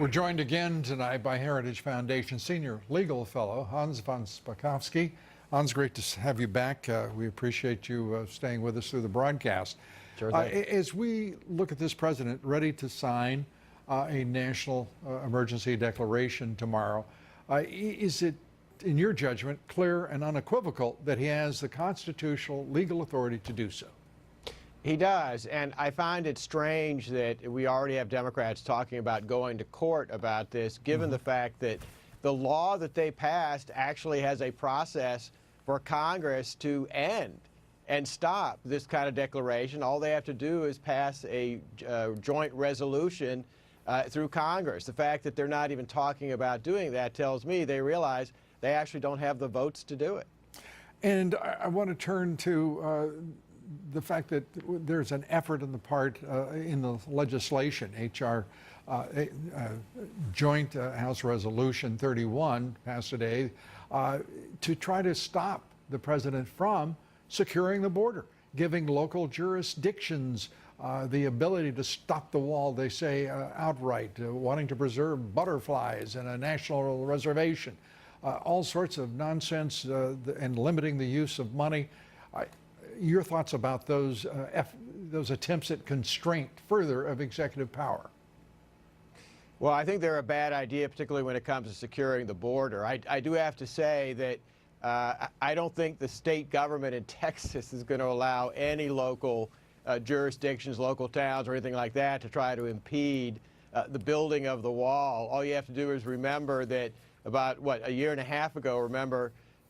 We're joined again tonight by Heritage Foundation Senior Legal Fellow Hans von Spakovsky. Hans, great to have you back. We appreciate you staying with us through the broadcast. Sure thing. As we look at this president ready to sign a national emergency declaration tomorrow, is it, in your judgment, clear and unequivocal that he has the constitutional legal authority to do so? He does, and I find it strange that we already have Democrats talking about going to court about this, given the fact that the law that they passed actually has a process for Congress to end and stop this kind of declaration. All they have to do is pass a joint resolution through Congress. The fact that they're not even talking about doing that tells me they realize they actually don't have the votes to do it. And I want to turn to the fact that there's an effort on the part in the legislation, H.R. Joint House Resolution 31 passed today, to try to stop the president from securing the border, giving local jurisdictions the ability to stop the wall, they say outright, wanting to preserve butterflies in a national reservation, all sorts of nonsense and limiting the use of money. Your thoughts about those attempts at constraint further of executive power? Well, I think they're a bad idea, particularly when it comes to securing the border. I do have to say that I don't think the state government in Texas is going to allow any local jurisdictions, local towns, or anything like that to try to impede the building of the wall. All you have to do is remember that about, a year and a half ago,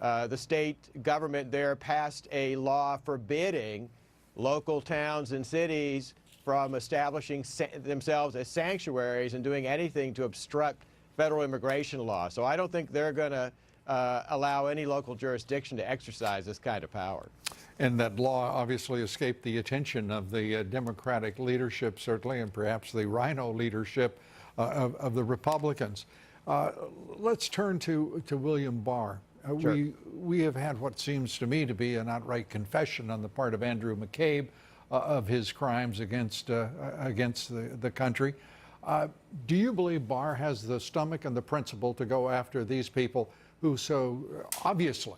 the state government there passed a law forbidding local towns and cities from establishing themselves as sanctuaries and doing anything to obstruct federal immigration law. So I don't think they're going to allow any local jurisdiction to exercise this kind of power. And that law obviously escaped the attention of the Democratic leadership, certainly, and perhaps the rhino leadership of the Republicans. Let's turn to William Barr. Sure. We have had what seems to me to be an outright confession on the part of Andrew McCabe of his crimes against the country. Do you believe Barr has the stomach and the principle to go after these people who so obviously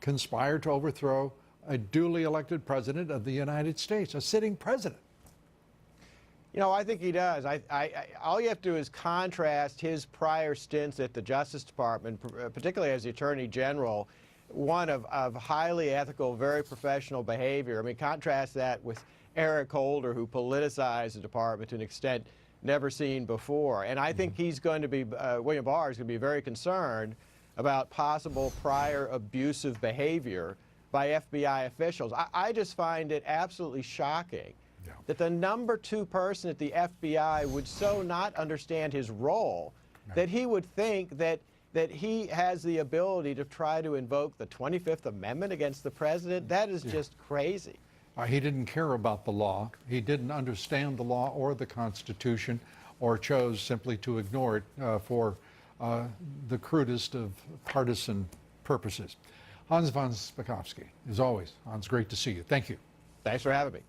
conspired to overthrow a duly elected president of the United States, a sitting president? You know, I think he does. All you have to do is contrast his prior stints at the Justice Department, particularly as the Attorney General, one of highly ethical, very professional behavior. I mean, contrast that with Eric Holder, who politicized the department to an extent never seen before. And I think he's going to be, William Barr is going to be very concerned about possible prior abusive behavior by FBI officials. I just find it absolutely shocking that the #2 person at the FBI would so not understand his role that he would think that he has the ability to try to invoke the 25th Amendment against the president. That is just crazy. He didn't care about the law. He didn't understand the law or the Constitution, or chose simply to ignore it for the crudest of partisan purposes. Hans von Spakovsky, as always. Hans, great to see you. Thank you. Thanks for having me.